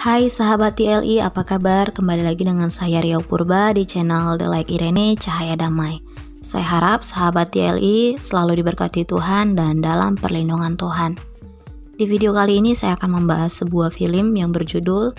Hai sahabat TLI, apa kabar? Kembali lagi dengan saya Riau Purba di channel The Light Irene Cahaya Damai. Saya harap sahabat TLI selalu diberkati Tuhan dan dalam perlindungan Tuhan. Di video kali ini saya akan membahas sebuah film yang berjudul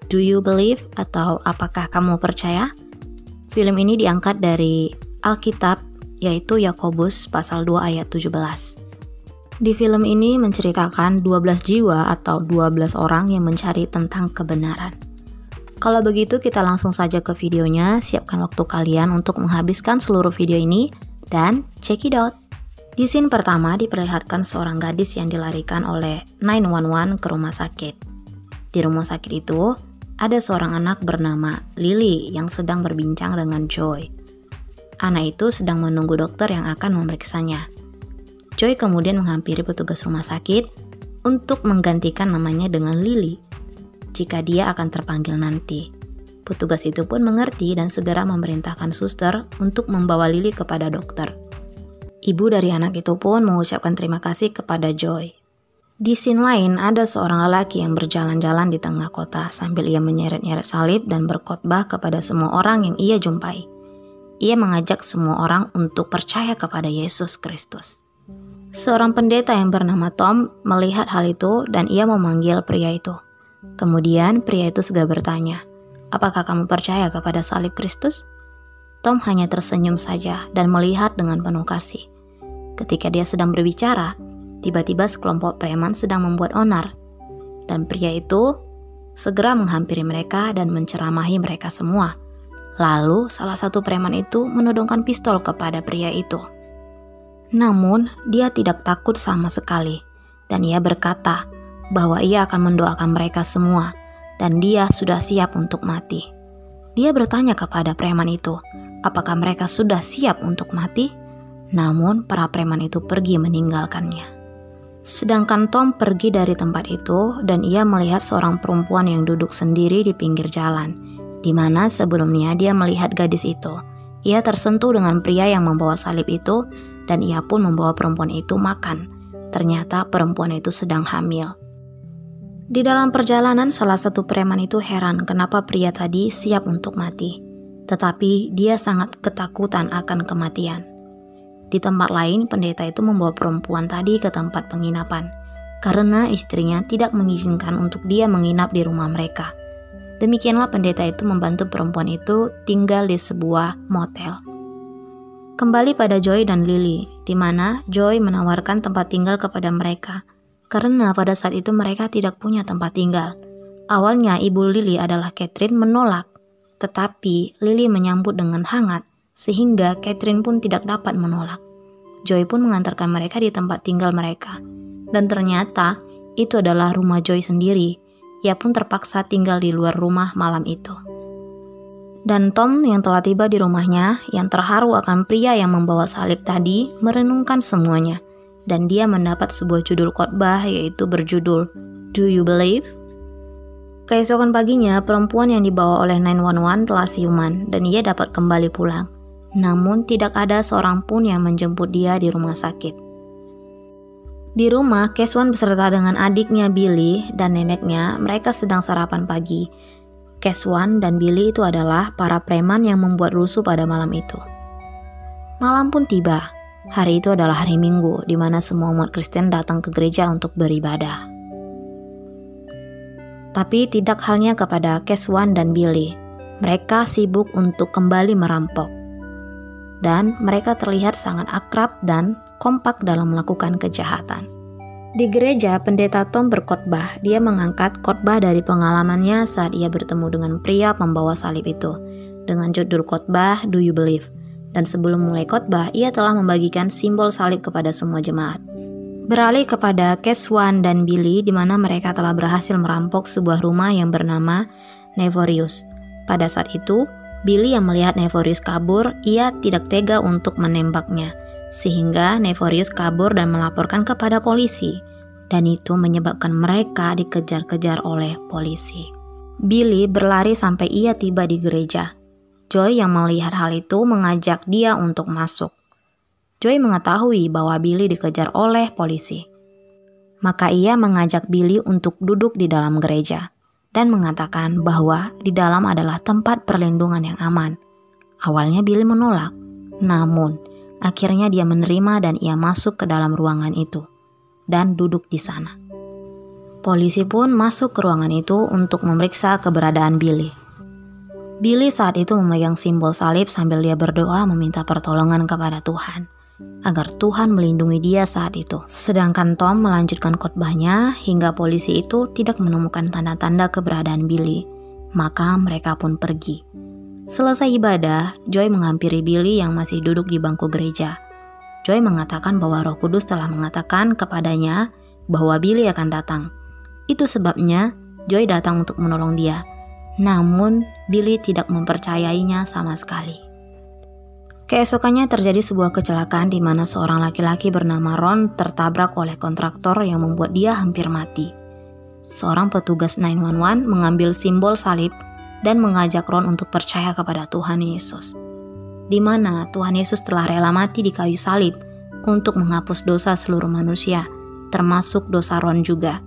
Do You Believe atau Apakah Kamu Percaya? Film ini diangkat dari Alkitab, yaitu Yakobus pasal 2 ayat 17. Di film ini menceritakan 12 jiwa atau 12 orang yang mencari tentang kebenaran. Kalau begitu kita langsung saja ke videonya, siapkan waktu kalian untuk menghabiskan seluruh video ini, dan check it out. Di scene pertama diperlihatkan seorang gadis yang dilarikan oleh 911 ke rumah sakit. Di rumah sakit itu, ada seorang anak bernama Lily yang sedang berbincang dengan Joy. Anak itu sedang menunggu dokter yang akan memeriksanya. Joy kemudian menghampiri petugas rumah sakit untuk menggantikan namanya dengan Lily jika dia akan terpanggil nanti. Petugas itu pun mengerti dan segera memerintahkan suster untuk membawa Lily kepada dokter. Ibu dari anak itu pun mengucapkan terima kasih kepada Joy. Di scene lain ada seorang lelaki yang berjalan-jalan di tengah kota sambil ia menyeret-nyeret salib dan berkhotbah kepada semua orang yang ia jumpai. Ia mengajak semua orang untuk percaya kepada Yesus Kristus. Seorang pendeta yang bernama Tom melihat hal itu dan ia memanggil pria itu. Kemudian pria itu segera bertanya, "Apakah kamu percaya kepada salib Kristus?" Tom hanya tersenyum saja dan melihat dengan penuh kasih. Ketika dia sedang berbicara, tiba-tiba sekelompok preman sedang membuat onar. Dan pria itu segera menghampiri mereka dan menceramahi mereka semua. Lalu salah satu preman itu menodongkan pistol kepada pria itu. Namun, dia tidak takut sama sekali, dan ia berkata bahwa ia akan mendoakan mereka semua, dan dia sudah siap untuk mati. Dia bertanya kepada preman itu, apakah mereka sudah siap untuk mati? Namun, para preman itu pergi meninggalkannya. Sedangkan Tom pergi dari tempat itu, dan ia melihat seorang perempuan yang duduk sendiri di pinggir jalan, di mana sebelumnya dia melihat gadis itu. Ia tersentuh dengan pria yang membawa salib itu, dan ia pun membawa perempuan itu makan. Ternyata perempuan itu sedang hamil. Di dalam perjalanan, salah satu preman itu heran kenapa pria tadi siap untuk mati. Tetapi dia sangat ketakutan akan kematian. Di tempat lain, pendeta itu membawa perempuan tadi ke tempat penginapan, karena istrinya tidak mengizinkan untuk dia menginap di rumah mereka. Demikianlah pendeta itu membantu perempuan itu tinggal di sebuah motel. Kembali pada Joy dan Lily, di mana Joy menawarkan tempat tinggal kepada mereka, karena pada saat itu mereka tidak punya tempat tinggal. Awalnya ibu Lily adalah Catherine menolak, tetapi Lily menyambut dengan hangat, sehingga Catherine pun tidak dapat menolak. Joy pun mengantarkan mereka di tempat tinggal mereka, dan ternyata itu adalah rumah Joy sendiri. Ia pun terpaksa tinggal di luar rumah malam itu. Dan Tom yang telah tiba di rumahnya, yang terharu akan pria yang membawa salib tadi, merenungkan semuanya. Dan dia mendapat sebuah judul khotbah yaitu berjudul Do You Believe? Keesokan paginya, perempuan yang dibawa oleh 911 telah siuman dan ia dapat kembali pulang. Namun tidak ada seorang pun yang menjemput dia di rumah sakit. Di rumah, Keswan beserta dengan adiknya Billy dan neneknya, mereka sedang sarapan pagi. Keswan dan Billy itu adalah para preman yang membuat rusuh pada malam itu. Malam pun tiba. Hari itu adalah hari Minggu, di mana semua umat Kristen datang ke gereja untuk beribadah. Tapi tidak halnya kepada Keswan dan Billy. Mereka sibuk untuk kembali merampok. Dan mereka terlihat sangat akrab dan kompak dalam melakukan kejahatan. Di gereja, pendeta Tom berkhotbah. Dia mengangkat khotbah dari pengalamannya saat ia bertemu dengan pria pembawa salib itu, dengan judul khotbah Do You Believe? Dan sebelum mulai khotbah, ia telah membagikan simbol salib kepada semua jemaat. Beralih kepada Keswan dan Billy, di mana mereka telah berhasil merampok sebuah rumah yang bernama Nevorius. Pada saat itu, Billy yang melihat Nevorius kabur, ia tidak tega untuk menembaknya. Sehingga Nevorius kabur dan melaporkan kepada polisi, dan itu menyebabkan mereka dikejar-kejar oleh polisi. Billy berlari sampai ia tiba di gereja. Joy yang melihat hal itu mengajak dia untuk masuk. Joy mengetahui bahwa Billy dikejar oleh polisi. Maka ia mengajak Billy untuk duduk di dalam gereja. dan mengatakan bahwa di dalam adalah tempat perlindungan yang aman. Awalnya Billy menolak, namun akhirnya dia menerima dan ia masuk ke dalam ruangan itu dan duduk di sana. Polisi pun masuk ke ruangan itu untuk memeriksa keberadaan Billy. Billy saat itu memegang simbol salib sambil dia berdoa meminta pertolongan kepada Tuhan, agar Tuhan melindungi dia saat itu. Sedangkan Tom melanjutkan khotbahnya hingga polisi itu tidak menemukan tanda-tanda keberadaan Billy, maka mereka pun pergi. Selesai ibadah, Joy menghampiri Billy yang masih duduk di bangku gereja. Joy mengatakan bahwa Roh Kudus telah mengatakan kepadanya bahwa Billy akan datang. Itu sebabnya Joy datang untuk menolong dia. Namun, Billy tidak mempercayainya sama sekali. Keesokannya terjadi sebuah kecelakaan di mana seorang laki-laki bernama Ron tertabrak oleh kontraktor yang membuat dia hampir mati. Seorang petugas 911 mengambil simbol salib dan mengajak Ron untuk percaya kepada Tuhan Yesus, di mana Tuhan Yesus telah rela mati di kayu salib untuk menghapus dosa seluruh manusia, termasuk dosa Ron juga.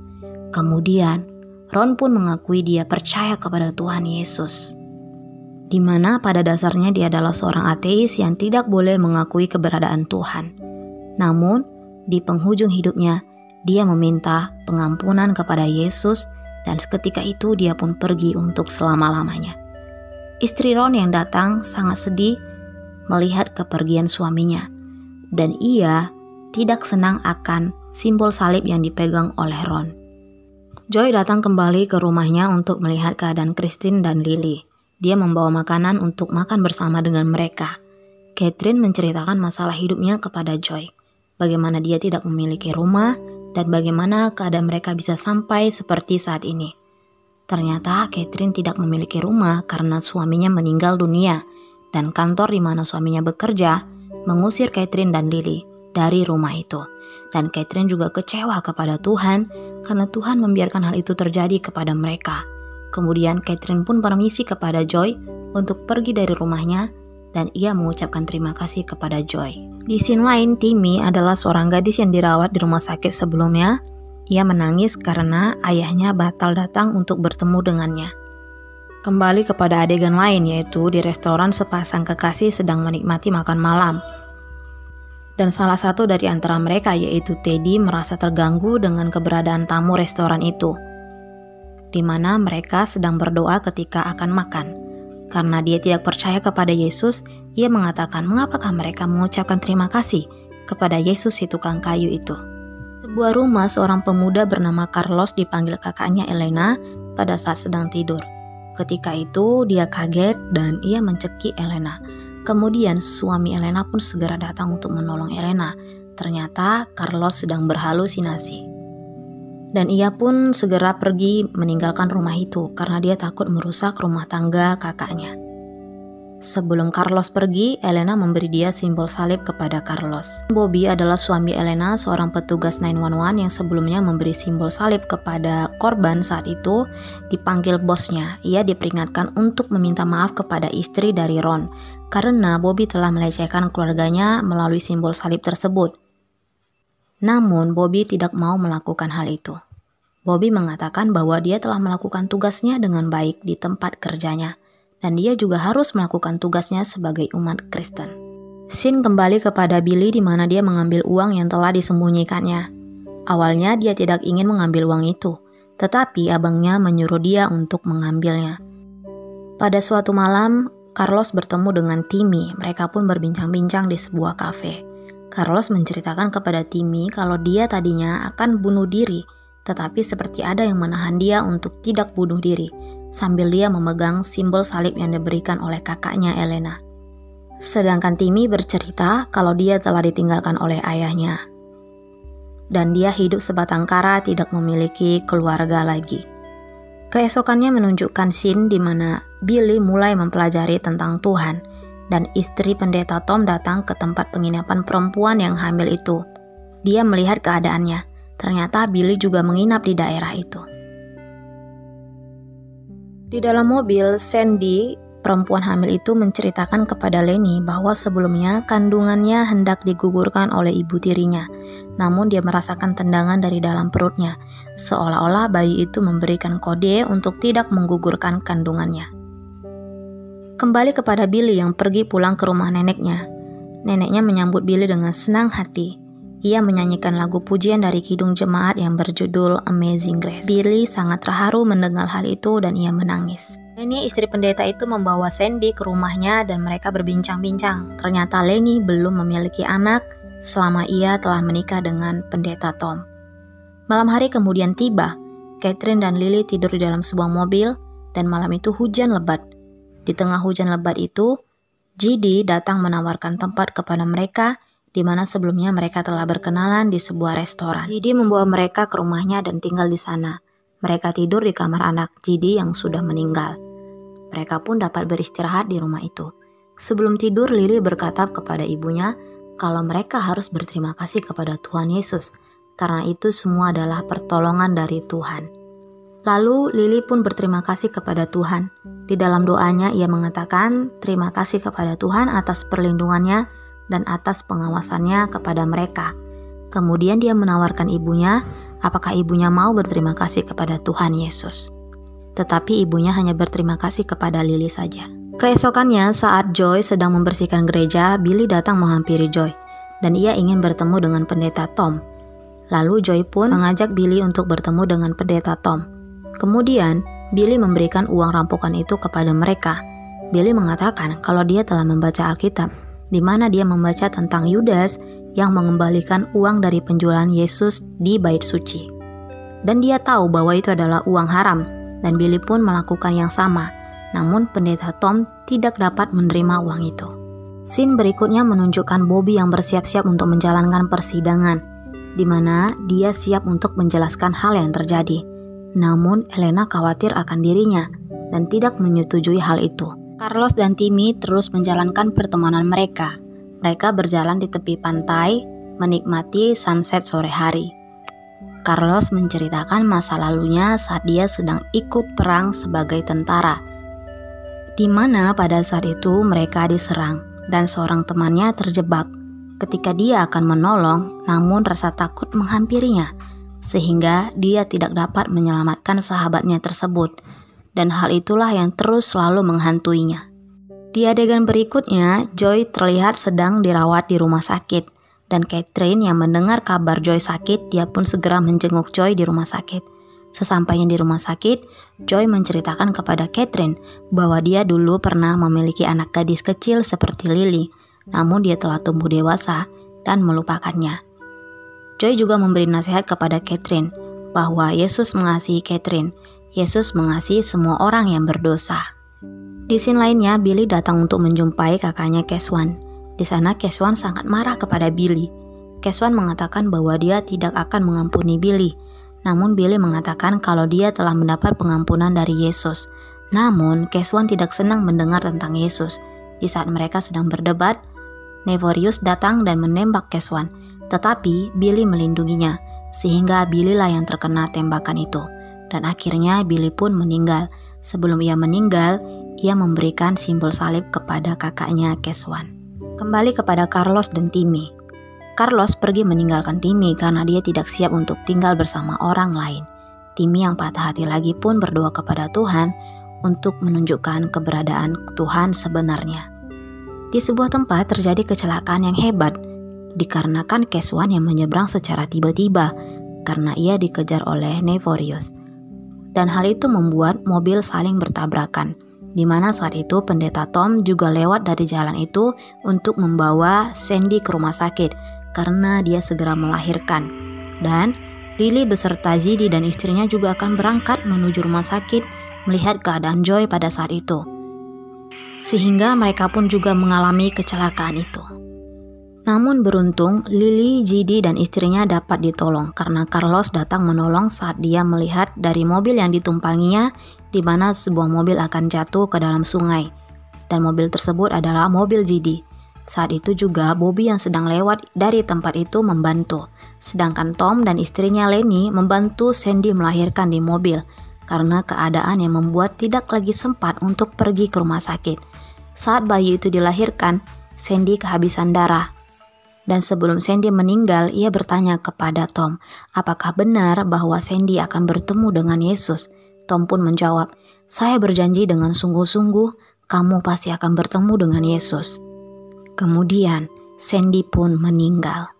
Kemudian, Ron pun mengakui dia percaya kepada Tuhan Yesus, di mana pada dasarnya dia adalah seorang ateis yang tidak boleh mengakui keberadaan Tuhan. Namun, di penghujung hidupnya, dia meminta pengampunan kepada Yesus dan seketika itu dia pun pergi untuk selama-lamanya. Istri Ron yang datang sangat sedih melihat kepergian suaminya dan ia tidak senang akan simbol salib yang dipegang oleh Ron. Joy datang kembali ke rumahnya untuk melihat keadaan Christine dan Lily. Dia membawa makanan untuk makan bersama dengan mereka. Catherine menceritakan masalah hidupnya kepada Joy, bagaimana dia tidak memiliki rumah dan bagaimana keadaan mereka bisa sampai seperti saat ini. Ternyata Catherine tidak memiliki rumah karena suaminya meninggal dunia dan kantor di mana suaminya bekerja mengusir Catherine dan Lily dari rumah itu. Dan Catherine juga kecewa kepada Tuhan karena Tuhan membiarkan hal itu terjadi kepada mereka. Kemudian Catherine pun permisi kepada Joy untuk pergi dari rumahnya dan ia mengucapkan terima kasih kepada Joy. Di scene lain, Timmy adalah seorang gadis yang dirawat di rumah sakit sebelumnya. Ia menangis karena ayahnya batal datang untuk bertemu dengannya. Kembali kepada adegan lain, yaitu di restoran sepasang kekasih sedang menikmati makan malam. Dan salah satu dari antara mereka, yaitu Teddy, merasa terganggu dengan keberadaan tamu restoran itu, di mana mereka sedang berdoa ketika akan makan. Karena dia tidak percaya kepada Yesus, ia mengatakan mengapakah mereka mengucapkan terima kasih kepada Yesus si tukang kayu itu. Sebuah rumah seorang pemuda bernama Carlos dipanggil kakaknya Elena pada saat sedang tidur. Ketika itu dia kaget dan ia mencekik Elena. Kemudian suami Elena pun segera datang untuk menolong Elena. Ternyata Carlos sedang berhalusinasi. Dan ia pun segera pergi meninggalkan rumah itu karena dia takut merusak rumah tangga kakaknya. Sebelum Carlos pergi, Elena memberi dia simbol salib kepada Carlos. Bobby adalah suami Elena, seorang petugas 911 yang sebelumnya memberi simbol salib kepada korban. Saat itu dipanggil bosnya. Ia diperingatkan untuk meminta maaf kepada istri dari Ron karena Bobby telah melecehkan keluarganya melalui simbol salib tersebut. Namun Bobby tidak mau melakukan hal itu. Bobby mengatakan bahwa dia telah melakukan tugasnya dengan baik di tempat kerjanya. Dan dia juga harus melakukan tugasnya sebagai umat Kristen. Scene kembali kepada Billy di mana dia mengambil uang yang telah disembunyikannya. Awalnya dia tidak ingin mengambil uang itu, tetapi abangnya menyuruh dia untuk mengambilnya. Pada suatu malam, Carlos bertemu dengan Timmy. Mereka pun berbincang-bincang di sebuah kafe. Carlos menceritakan kepada Timmy kalau dia tadinya akan bunuh diri, tetapi seperti ada yang menahan dia untuk tidak bunuh diri, sambil dia memegang simbol salib yang diberikan oleh kakaknya Elena. Sedangkan Timmy bercerita kalau dia telah ditinggalkan oleh ayahnya. Dan dia hidup sebatang kara tidak memiliki keluarga lagi. Keesokannya menunjukkan scene di mana Billy mulai mempelajari tentang Tuhan dan istri pendeta Tom datang ke tempat penginapan perempuan yang hamil itu. Dia melihat keadaannya. Ternyata Billy juga menginap di daerah itu. Di dalam mobil, Sandy Perempuan hamil itu menceritakan kepada Lenny bahwa sebelumnya kandungannya hendak digugurkan oleh ibu tirinya. Namun dia merasakan tendangan dari dalam perutnya, seolah-olah bayi itu memberikan kode untuk tidak menggugurkan kandungannya. Kembali kepada Billy yang pergi pulang ke rumah neneknya. Neneknya menyambut Billy dengan senang hati. Ia menyanyikan lagu pujian dari kidung jemaat yang berjudul Amazing Grace. Billy sangat terharu mendengar hal itu dan ia menangis. Lenny, istri pendeta itu, membawa Sandy ke rumahnya dan mereka berbincang-bincang. Ternyata Lenny belum memiliki anak selama ia telah menikah dengan pendeta Tom. Malam hari kemudian tiba. Catherine dan Lily tidur di dalam sebuah mobil dan malam itu hujan lebat. Di tengah hujan lebat itu, GD datang menawarkan tempat kepada mereka di mana sebelumnya mereka telah berkenalan di sebuah restoran. GD membawa mereka ke rumahnya dan tinggal di sana. Mereka tidur di kamar anak GD yang sudah meninggal. Mereka pun dapat beristirahat di rumah itu. Sebelum tidur, Lily berkata kepada ibunya kalau mereka harus berterima kasih kepada Tuhan Yesus, karena itu semua adalah pertolongan dari Tuhan. Lalu Lily pun berterima kasih kepada Tuhan. Di dalam doanya ia mengatakan terima kasih kepada Tuhan atas perlindungannya dan atas pengawasannya kepada mereka. Kemudian dia menawarkan ibunya, apakah ibunya mau berterima kasih kepada Tuhan Yesus. Tetapi ibunya hanya berterima kasih kepada Lily saja. Keesokannya saat Joy sedang membersihkan gereja, Billy datang menghampiri Joy dan ia ingin bertemu dengan pendeta Tom. Lalu Joy pun mengajak Billy untuk bertemu dengan pendeta Tom. Kemudian Billy memberikan uang rampokan itu kepada mereka. Billy mengatakan kalau dia telah membaca Alkitab, di mana dia membaca tentang Yudas yang mengembalikan uang dari penjualan Yesus di Bait Suci. Dan dia tahu bahwa itu adalah uang haram, dan Billy pun melakukan yang sama. Namun pendeta Tom tidak dapat menerima uang itu. Scene berikutnya menunjukkan Bobby yang bersiap-siap untuk menjalankan persidangan, di mana dia siap untuk menjelaskan hal yang terjadi. Namun Elena khawatir akan dirinya dan tidak menyetujui hal itu. Carlos dan Timmy terus menjalankan pertemanan mereka. Mereka berjalan di tepi pantai, menikmati sunset sore hari. Carlos menceritakan masa lalunya saat dia sedang ikut perang sebagai tentara, di mana pada saat itu mereka diserang dan seorang temannya terjebak. Ketika dia akan menolong, namun rasa takut menghampirinya, sehingga dia tidak dapat menyelamatkan sahabatnya tersebut. Dan hal itulah yang terus selalu menghantuinya. Di adegan berikutnya, Joy terlihat sedang dirawat di rumah sakit. Dan Catherine yang mendengar kabar Joy sakit, dia pun segera menjenguk Joy di rumah sakit. Sesampainya di rumah sakit, Joy menceritakan kepada Catherine bahwa dia dulu pernah memiliki anak gadis kecil seperti Lily. Namun dia telah tumbuh dewasa dan melupakannya. Joy juga memberi nasihat kepada Catherine bahwa Yesus mengasihi Catherine. Yesus mengasihi semua orang yang berdosa. Di scene lainnya, Billy datang untuk menjumpai kakaknya Keswan. Di sana Keswan sangat marah kepada Billy. Keswan mengatakan bahwa dia tidak akan mengampuni Billy. Namun Billy mengatakan kalau dia telah mendapat pengampunan dari Yesus. Namun Keswan tidak senang mendengar tentang Yesus. Di saat mereka sedang berdebat, Nevorius datang dan menembak Keswan. Tetapi Billy melindunginya, sehingga Billy lah yang terkena tembakan itu. Dan akhirnya Billy pun meninggal. Sebelum ia meninggal, ia memberikan simbol salib kepada kakaknya Keswan. Kembali kepada Carlos dan Timmy. Carlos pergi meninggalkan Timmy karena dia tidak siap untuk tinggal bersama orang lain. Timmy yang patah hati lagi pun berdoa kepada Tuhan untuk menunjukkan keberadaan Tuhan sebenarnya. Di sebuah tempat terjadi kecelakaan yang hebat, dikarenakan Keswan yang menyeberang secara tiba-tiba karena ia dikejar oleh Nevorius. Dan hal itu membuat mobil saling bertabrakan, di mana saat itu pendeta Tom juga lewat dari jalan itu untuk membawa Sandy ke rumah sakit karena dia segera melahirkan. Dan Lily beserta Zidi dan istrinya juga akan berangkat menuju rumah sakit melihat keadaan Joy pada saat itu. Sehingga mereka pun juga mengalami kecelakaan itu. Namun beruntung, Lily, Zidi dan istrinya dapat ditolong karena Carlos datang menolong saat dia melihat dari mobil yang ditumpanginya di mana sebuah mobil akan jatuh ke dalam sungai. Dan mobil tersebut adalah mobil Zidi. Saat itu juga Bobby yang sedang lewat dari tempat itu membantu. Sedangkan Tom dan istrinya Lenny membantu Sandy melahirkan di mobil. karena keadaan yang membuat tidak lagi sempat untuk pergi ke rumah sakit. Saat bayi itu dilahirkan, Sandy kehabisan darah. Dan sebelum Sandy meninggal, ia bertanya kepada Tom, apakah benar bahwa Sandy akan bertemu dengan Yesus? Tom pun menjawab, saya berjanji dengan sungguh-sungguh, kamu pasti akan bertemu dengan Yesus. Kemudian, Sandy pun meninggal.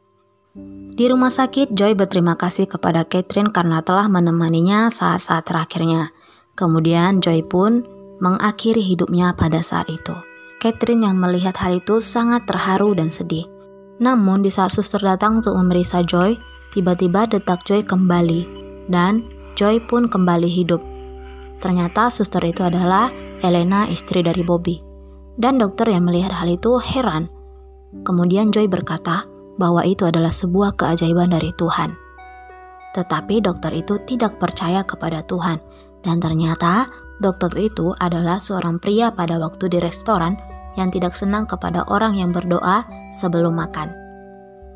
Di rumah sakit, Joy berterima kasih kepada Catherine karena telah menemaninya saat-saat terakhirnya. Kemudian Joy pun mengakhiri hidupnya pada saat itu. Catherine yang melihat hal itu sangat terharu dan sedih. Namun di saat suster datang untuk memeriksa Joy, tiba-tiba detak Joy kembali dan Joy pun kembali hidup. Ternyata suster itu adalah Elena, istri dari Bobby. Dan dokter yang melihat hal itu heran. Kemudian Joy berkata bahwa itu adalah sebuah keajaiban dari Tuhan. Tetapi dokter itu tidak percaya kepada Tuhan. Dan ternyata dokter itu adalah seorang pria pada waktu di restoran yang tidak senang kepada orang yang berdoa sebelum makan.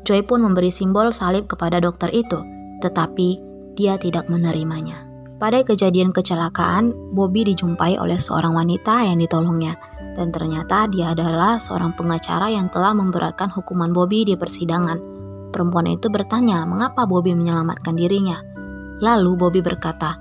Joy pun memberi simbol salib kepada dokter itu, tetapi dia tidak menerimanya. Pada kejadian kecelakaan, Bobby dijumpai oleh seorang wanita yang ditolongnya. Dan ternyata dia adalah seorang pengacara yang telah memberatkan hukuman Bobby di persidangan. Perempuan itu bertanya mengapa Bobby menyelamatkan dirinya. Lalu Bobby berkata,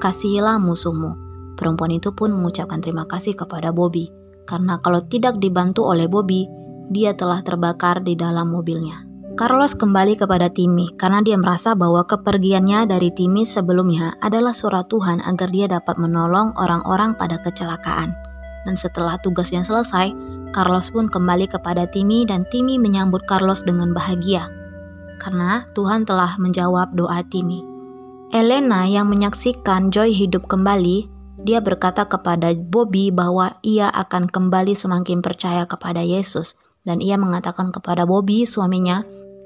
kasihilah musuhmu. Perempuan itu pun mengucapkan terima kasih kepada Bobby. Karena kalau tidak dibantu oleh Bobby, dia telah terbakar di dalam mobilnya. Carlos kembali kepada Timmy karena dia merasa bahwa kepergiannya dari Timmy sebelumnya adalah surat Tuhan agar dia dapat menolong orang-orang pada kecelakaan. Dan setelah tugasnya selesai, Carlos pun kembali kepada Timmy dan Timmy menyambut Carlos dengan bahagia. Karena Tuhan telah menjawab doa Timmy. Elena yang menyaksikan Joy hidup kembali, dia berkata kepada Bobby bahwa ia akan kembali semakin percaya kepada Yesus. Dan ia mengatakan kepada Bobby, suaminya,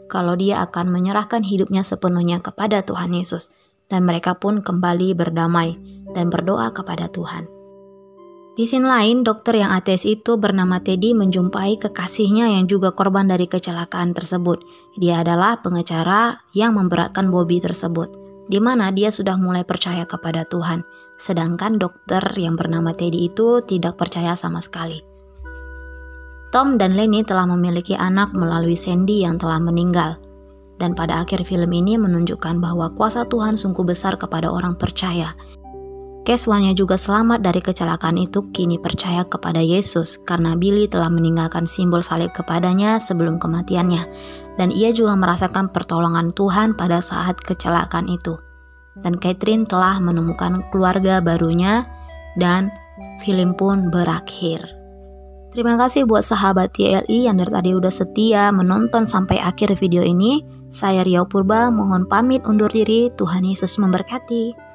kalau dia akan menyerahkan hidupnya sepenuhnya kepada Tuhan Yesus. Dan mereka pun kembali berdamai dan berdoa kepada Tuhan. Di sisi lain, dokter yang ateis itu bernama Teddy menjumpai kekasihnya yang juga korban dari kecelakaan tersebut. Dia adalah pengacara yang memberatkan Bobby tersebut, di mana dia sudah mulai percaya kepada Tuhan. Sedangkan dokter yang bernama Teddy itu tidak percaya sama sekali. Tom dan Lenny telah memiliki anak melalui Sandy yang telah meninggal. Dan pada akhir film ini menunjukkan bahwa kuasa Tuhan sungguh besar kepada orang percaya. Keswanya juga selamat dari kecelakaan itu kini percaya kepada Yesus karena Billy telah meninggalkan simbol salib kepadanya sebelum kematiannya. Dan ia juga merasakan pertolongan Tuhan pada saat kecelakaan itu. Dan Catherine telah menemukan keluarga barunya dan film pun berakhir. Terima kasih buat sahabat YLI yang dari tadi udah setia menonton sampai akhir video ini. Saya Riau Purba, mohon pamit undur diri. Tuhan Yesus memberkati.